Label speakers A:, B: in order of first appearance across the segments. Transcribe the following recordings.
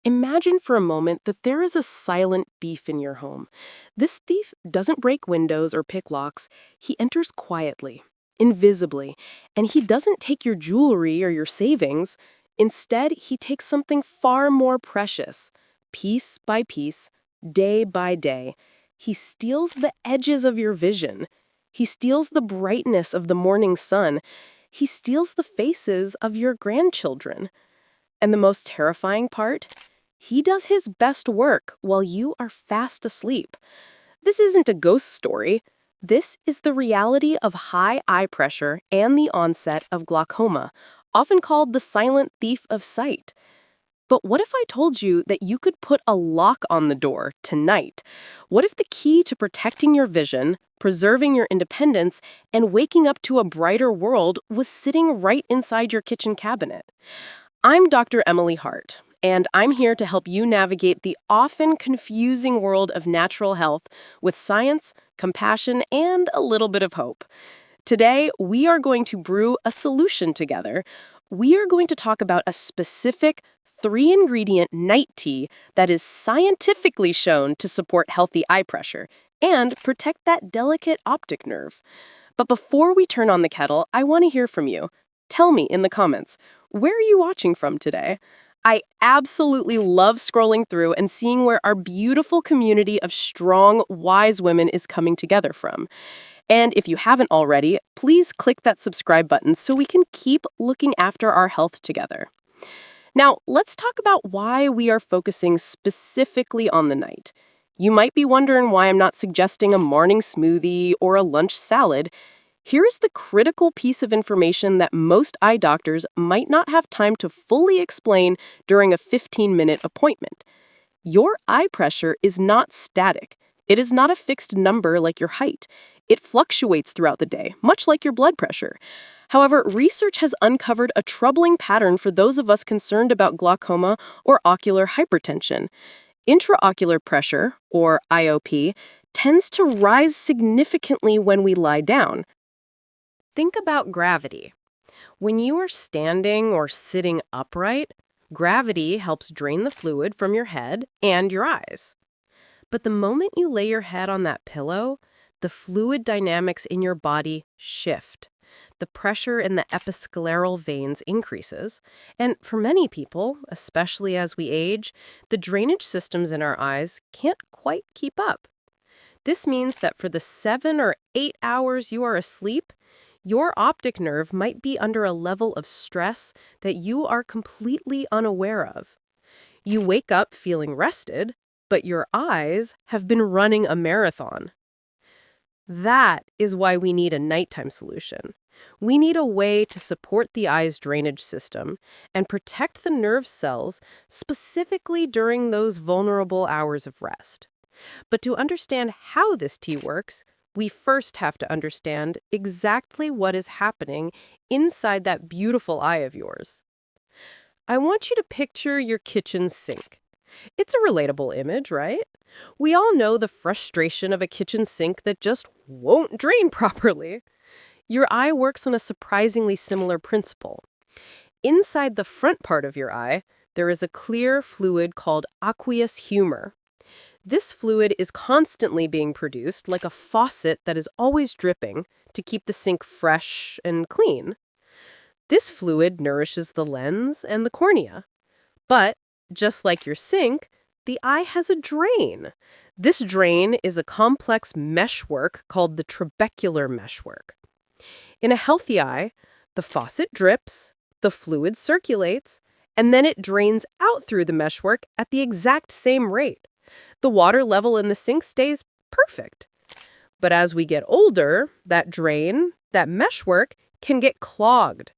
A: Imagine for a moment that there is a silent thief in your home. This thief doesn't break windows or pick locks. He enters quietly, invisibly, and he doesn't take your jewelry or your savings. Instead, he takes something far more precious. Piece by piece, day by day, he steals the edges of your vision. He steals the brightness of the morning sun. He steals the faces of your grandchildren. And the most terrifying part? He does his best work while you are fast asleep. This isn't a ghost story. This is the reality of high eye pressure and the onset of glaucoma, often called the silent thief of sight. But what if I told you that you could put a lock on the door tonight? What if the key to protecting your vision, preserving your independence, and waking up to a brighter world was sitting right inside your kitchen cabinet? I'm Dr. Emily Hart, and I'm here to help you navigate the often confusing world of natural health with science, compassion, and a little bit of hope. Today, we are going to brew a solution together. We are going to talk about a specific 3-ingredient night tea that is scientifically shown to support healthy eye pressure and protect that delicate optic nerve. But before we turn on the kettle, I want to hear from you. Tell me in the comments, where are you watching from today? I absolutely love scrolling through and seeing where our beautiful community of strong, wise women is coming together from. And if you haven't already, please click that subscribe button so we can keep looking after our health together. Now, let's talk about why we are focusing specifically on the night. You might be wondering why I'm not suggesting a morning smoothie or a lunch salad. Here is the critical piece of information that most eye doctors might not have time to fully explain during a 15-minute appointment. Your eye pressure is not static. It is not a fixed number like your height. It fluctuates throughout the day, much like your blood pressure. However, research has uncovered a troubling pattern for those of us concerned about glaucoma or ocular hypertension. Intraocular pressure, or IOP, tends to rise significantly when we lie down. Think about gravity. When you are standing or sitting upright, gravity helps drain the fluid from your head and your eyes. But the moment you lay your head on that pillow, the fluid dynamics in your body shift. The pressure in the episcleral veins increases, and for many people, especially as we age, the drainage systems in our eyes can't quite keep up. This means that for the 7 or 8 hours you are asleep, your optic nerve might be under a level of stress that you are completely unaware of. You wake up feeling rested, but your eyes have been running a marathon. That is why we need a nighttime solution. We need a way to support the eye's drainage system and protect the nerve cells specifically during those vulnerable hours of rest. But to understand how this tea works, we first have to understand exactly what is happening inside that beautiful eye of yours. I want you to picture your kitchen sink. It's a relatable image, right? We all know the frustration of a kitchen sink that just won't drain properly. Your eye works on a surprisingly similar principle. Inside the front part of your eye, there is a clear fluid called aqueous humor. This fluid is constantly being produced like a faucet that is always dripping to keep the sink fresh and clean. This fluid nourishes the lens and the cornea. But, just like your sink, the eye has a drain. This drain is a complex meshwork called the trabecular meshwork. In a healthy eye, the faucet drips, the fluid circulates, and then it drains out through the meshwork at the exact same rate. The water level in the sink stays perfect. But as we get older, that drain, that meshwork, can get clogged.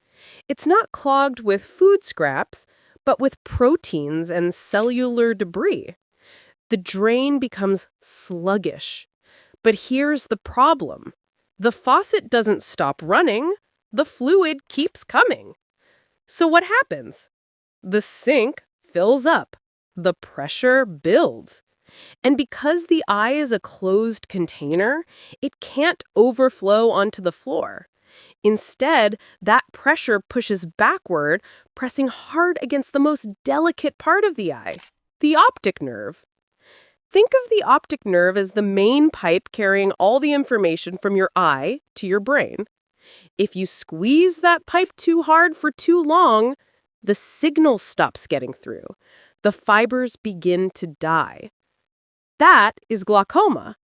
A: It's not clogged with food scraps, but with proteins and cellular debris. The drain becomes sluggish. But here's the problem. The faucet doesn't stop running. The fluid keeps coming. So what happens? The sink fills up. The pressure builds. And because the eye is a closed container, it can't overflow onto the floor. Instead, that pressure pushes backward, pressing hard against the most delicate part of the eye, The optic nerve. Think of the optic nerve as the main pipe carrying all the information from your eye to your brain. If you squeeze that pipe too hard for too long, the signal stops getting through. The fibers begin to die. That is glaucoma.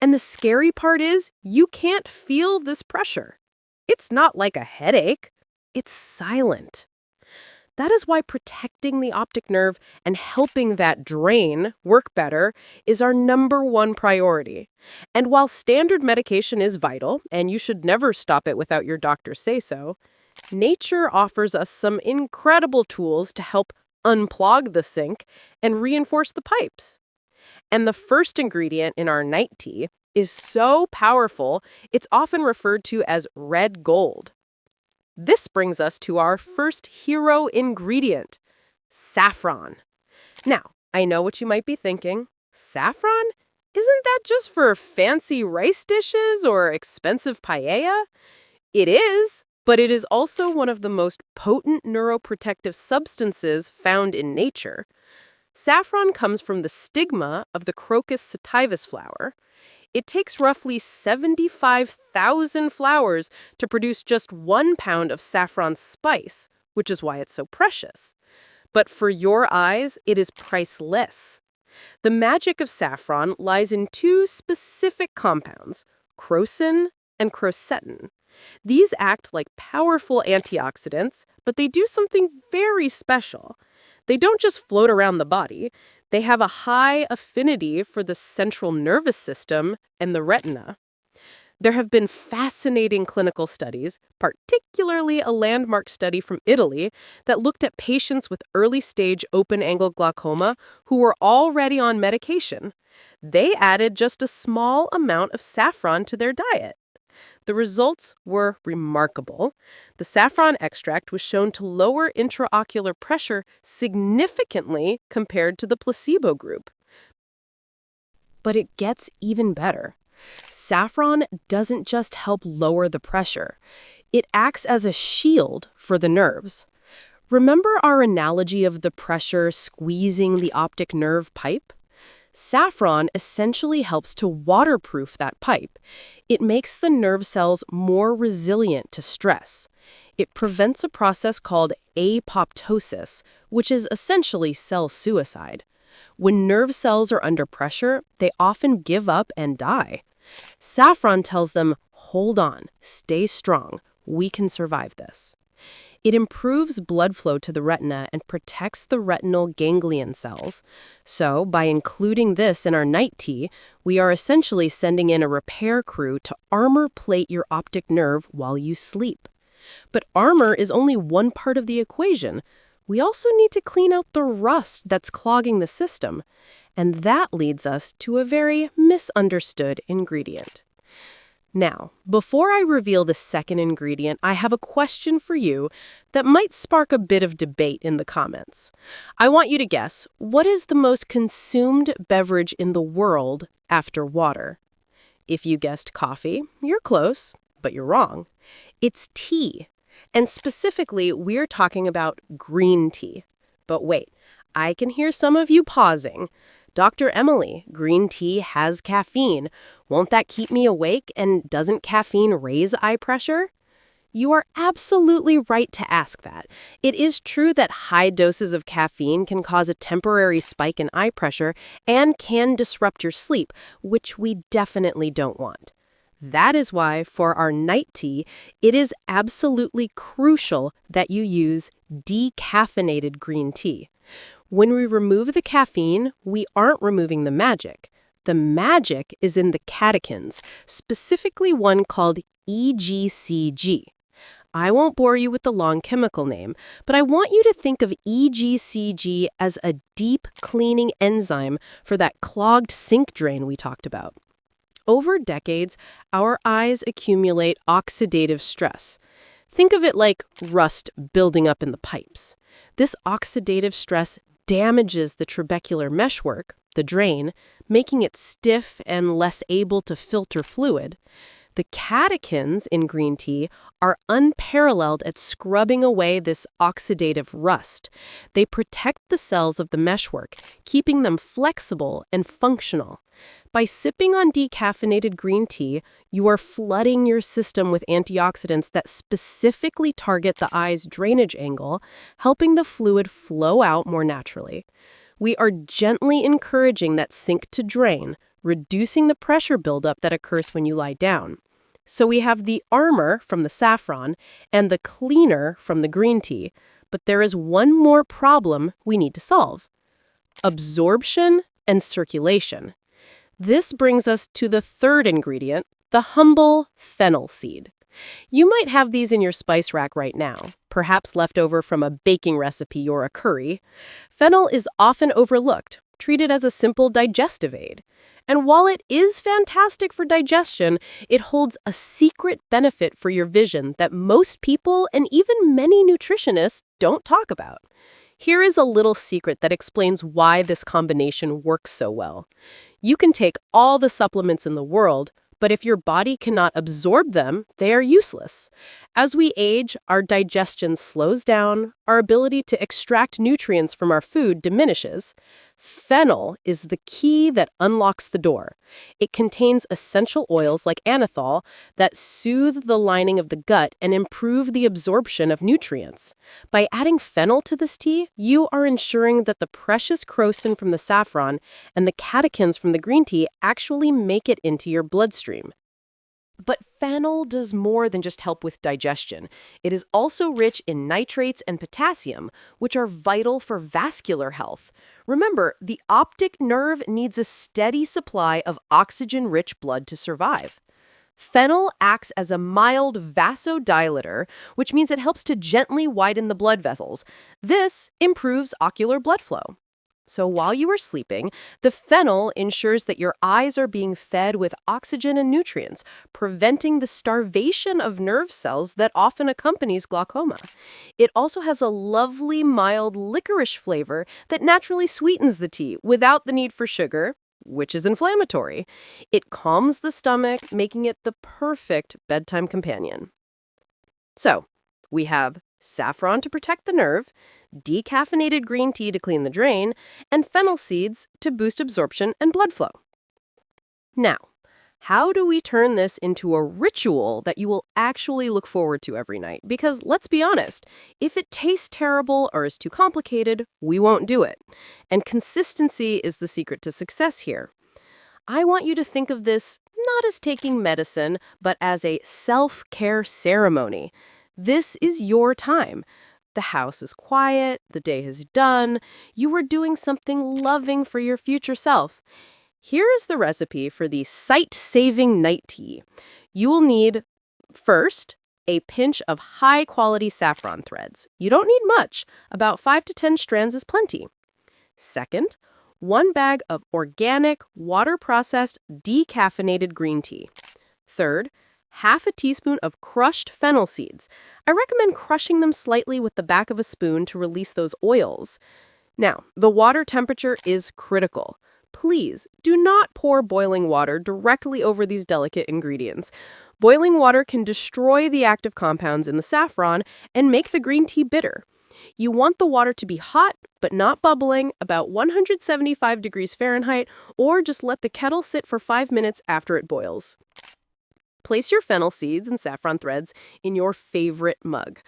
A: And the scary part is you can't feel this pressure. It's not like a headache. It's silent. That is why protecting the optic nerve and helping that drain work better is our #1 priority. And while standard medication is vital, and you should never stop it without your doctor say so, nature offers us some incredible tools to help unclog the sink and reinforce the pipes. And the first ingredient in our night tea is so powerful, it's often referred to as red gold. This brings us to our first hero ingredient, saffron. Now, I know what you might be thinking. Saffron? Isn't that just for fancy rice dishes or expensive paella? It is, but it is also one of the most potent neuroprotective substances found in nature. Saffron comes from the stigma of the Crocus sativus flower. It takes roughly 75,000 flowers to produce just 1 pound of saffron spice, which is why it's so precious. But for your eyes, it is priceless. The magic of saffron lies in 2 specific compounds, crocin and crocetin. These act like powerful antioxidants, but they do something very special. They don't just float around the body. They have a high affinity for the central nervous system and the retina. There have been fascinating clinical studies, particularly a landmark study from Italy that looked at patients with early-stage open-angle glaucoma who were already on medication. They added just a small amount of saffron to their diet. The results were remarkable. The saffron extract was shown to lower intraocular pressure significantly compared to the placebo group. But it gets even better. Saffron doesn't just help lower the pressure. It acts as a shield for the nerves. Remember our analogy of the pressure squeezing the optic nerve pipe? Saffron essentially helps to waterproof that pipe. It makes the nerve cells more resilient to stress. It prevents a process called apoptosis, which is essentially cell suicide. When nerve cells are under pressure, they often give up and die. Saffron tells them, hold on, stay strong, we can survive this. It improves blood flow to the retina and protects the retinal ganglion cells. So, by including this in our night tea, we are essentially sending in a repair crew to armor plate your optic nerve while you sleep. But armor is only one part of the equation. We also need to clean out the rust that's clogging the system. And that leads us to a very misunderstood ingredient. Now, before I reveal the second ingredient, I have a question for you that might spark a bit of debate in the comments. I want you to guess, what is the most consumed beverage in the world after water? If you guessed coffee, you're close, but you're wrong. It's tea. And specifically, we're talking about green tea. But wait, I can hear some of you pausing. Dr. Emily, green tea has caffeine. Won't that keep me awake, and doesn't caffeine raise eye pressure? You are absolutely right to ask that. It is true that high doses of caffeine can cause a temporary spike in eye pressure and can disrupt your sleep, which we definitely don't want. That is why, for our night tea, it is absolutely crucial that you use decaffeinated green tea. When we remove the caffeine, we aren't removing the magic. The magic is in the catechins, specifically one called EGCG. I won't bore you with the long chemical name, but I want you to think of EGCG as a deep cleaning enzyme for that clogged sink drain we talked about. Over decades, our eyes accumulate oxidative stress. Think of it like rust building up in the pipes. This oxidative stress damages the trabecular meshwork, the drain, making it stiff and less able to filter fluid. The catechins in green tea are unparalleled at scrubbing away this oxidative rust. They protect the cells of the meshwork, keeping them flexible and functional. By sipping on decaffeinated green tea, you are flooding your system with antioxidants that specifically target the eye's drainage angle, helping the fluid flow out more naturally. We are gently encouraging that sink to drain, reducing the pressure buildup that occurs when you lie down. So we have the armor from the saffron and the cleaner from the green tea, but there is one more problem we need to solve: absorption and circulation. This brings us to the third ingredient, the humble fennel seed. You might have these in your spice rack right now, perhaps left over from a baking recipe or a curry. Fennel is often overlooked, treated as a simple digestive aid. And while it is fantastic for digestion, it holds a secret benefit for your vision that most people and even many nutritionists don't talk about. Here is a little secret that explains why this combination works so well. You can take all the supplements in the world, but if your body cannot absorb them, they are useless. As we age, our digestion slows down, our ability to extract nutrients from our food diminishes. Fennel is the key that unlocks the door. It contains essential oils like anethol that soothe the lining of the gut and improve the absorption of nutrients. By adding fennel to this tea, you are ensuring that the precious crocin from the saffron and the catechins from the green tea actually make it into your bloodstream. But fennel does more than just help with digestion. It is also rich in nitrates and potassium, which are vital for vascular health. Remember, the optic nerve needs a steady supply of oxygen-rich blood to survive. Fennel acts as a mild vasodilator, which means it helps to gently widen the blood vessels. This improves ocular blood flow. So while you are sleeping, the fennel ensures that your eyes are being fed with oxygen and nutrients, preventing the starvation of nerve cells that often accompanies glaucoma. It also has a lovely, mild licorice flavor that naturally sweetens the tea without the need for sugar, which is inflammatory. It calms the stomach, making it the perfect bedtime companion. So, we have saffron to protect the nerve, decaffeinated green tea to clean the drain, and fennel seeds to boost absorption and blood flow. Now, how do we turn this into a ritual that you will actually look forward to every night? Because let's be honest, if it tastes terrible or is too complicated, we won't do it. And consistency is the secret to success here. I want you to think of this not as taking medicine, but as a self-care ceremony. This is your time. The house is quiet, the day is done, you are doing something loving for your future self. Here is the recipe for the sight-saving night tea. You will need, first, a pinch of high-quality saffron threads. You don't need much. About 5 to 10 strands is plenty. Second, 1 bag of organic, water-processed, decaffeinated green tea. Third, half a teaspoon of crushed fennel seeds. I recommend crushing them slightly with the back of a spoon to release those oils. Now, the water temperature is critical. Please do not pour boiling water directly over these delicate ingredients. Boiling water can destroy the active compounds in the saffron and make the green tea bitter. You want the water to be hot, but not bubbling, about 175 degrees Fahrenheit, or just let the kettle sit for 5 minutes after it boils. Place your fennel seeds and saffron threads in your favorite mug.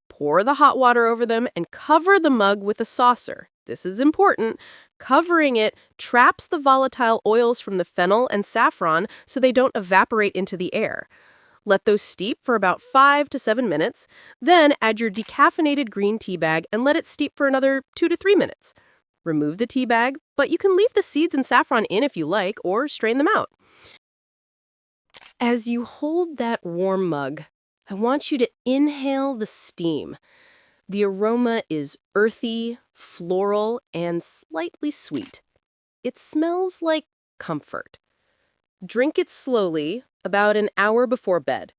A: Pour the hot water over them and cover the mug with a saucer. This is important. Covering it traps the volatile oils from the fennel and saffron so they don't evaporate into the air. Let those steep for about 5 to 7 minutes. Then add your decaffeinated green tea bag and let it steep for another 2 to 3 minutes. Remove the tea bag, but you can leave the seeds and saffron in if you like or strain them out. As you hold that warm mug, I want you to inhale the steam. The aroma is earthy, floral, and slightly sweet. It smells like comfort. Drink it slowly, about an hour before bed.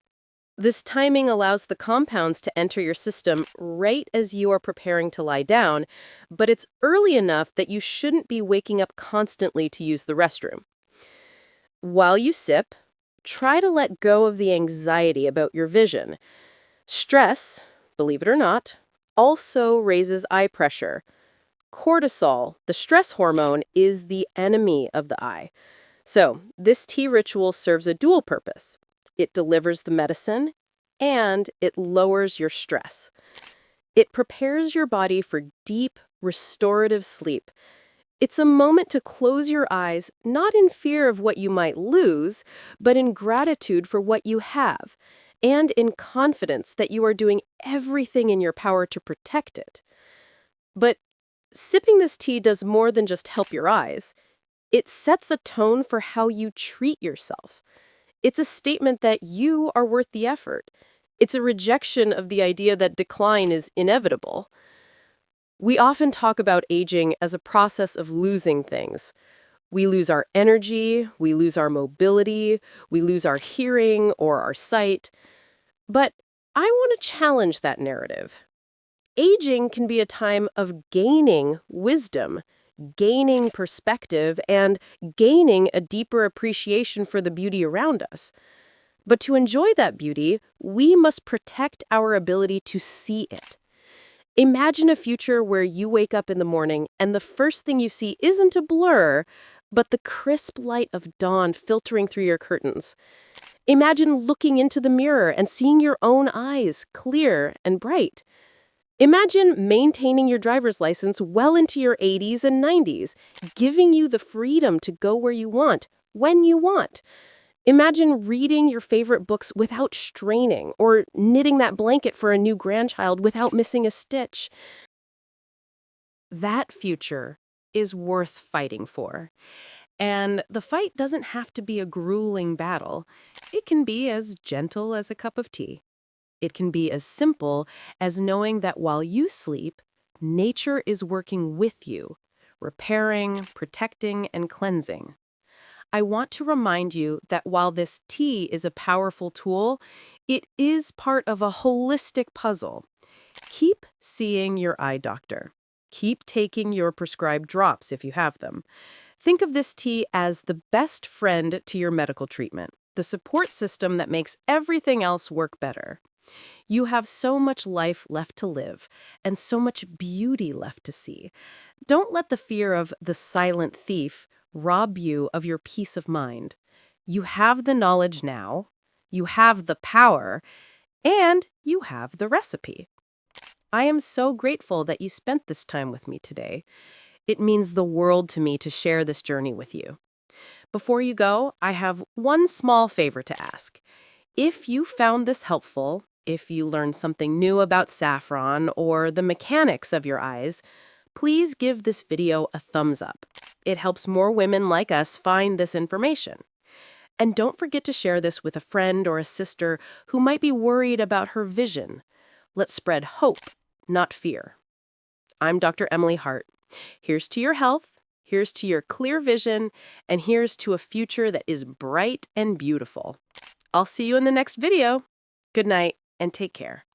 A: This timing allows the compounds to enter your system right as you are preparing to lie down, but it's early enough that you shouldn't be waking up constantly to use the restroom. While you sip, try to let go of the anxiety about your vision. Stress, believe it or not, also raises eye pressure. Cortisol, the stress hormone, is the enemy of the eye. So, this tea ritual serves a dual purpose. It delivers the medicine and it lowers your stress. It prepares your body for deep, restorative sleep. It's a moment to close your eyes, not in fear of what you might lose, but in gratitude for what you have, and in confidence that you are doing everything in your power to protect it. But sipping this tea does more than just help your eyes. It sets a tone for how you treat yourself. It's a statement that you are worth the effort. It's a rejection of the idea that decline is inevitable. We often talk about aging as a process of losing things. We lose our energy, we lose our mobility, we lose our hearing or our sight. But I want to challenge that narrative. Aging can be a time of gaining wisdom, gaining perspective, and gaining a deeper appreciation for the beauty around us. But to enjoy that beauty, we must protect our ability to see it. Imagine a future where you wake up in the morning and the first thing you see isn't a blur, but the crisp light of dawn filtering through your curtains. Imagine looking into the mirror and seeing your own eyes, clear and bright. Imagine maintaining your driver's license well into your 80s and 90s, giving you the freedom to go where you want, when you want. Imagine reading your favorite books without straining, or knitting that blanket for a new grandchild without missing a stitch. That future is worth fighting for. And the fight doesn't have to be a grueling battle. It can be as gentle as a cup of tea. It can be as simple as knowing that while you sleep, nature is working with you, repairing, protecting, and cleansing. I want to remind you that while this tea is a powerful tool, it is part of a holistic puzzle. Keep seeing your eye doctor. Keep taking your prescribed drops if you have them. Think of this tea as the best friend to your medical treatment, the support system that makes everything else work better. You have so much life left to live and so much beauty left to see. Don't let the fear of the silent thief rob you of your peace of mind. You have the knowledge now, you have the power, and you have the recipe. I am so grateful that you spent this time with me today. It means the world to me to share this journey with you. Before you go, I have one small favor to ask. If you found this helpful, if you learned something new about saffron or the mechanics of your eyes, please give this video a thumbs up. It helps more women like us find this information. And don't forget to share this with a friend or a sister who might be worried about her vision. Let's spread hope, not fear. I'm Dr. Emily Hart. Here's to your health, here's to your clear vision, and here's to a future that is bright and beautiful. I'll see you in the next video. Good night and take care.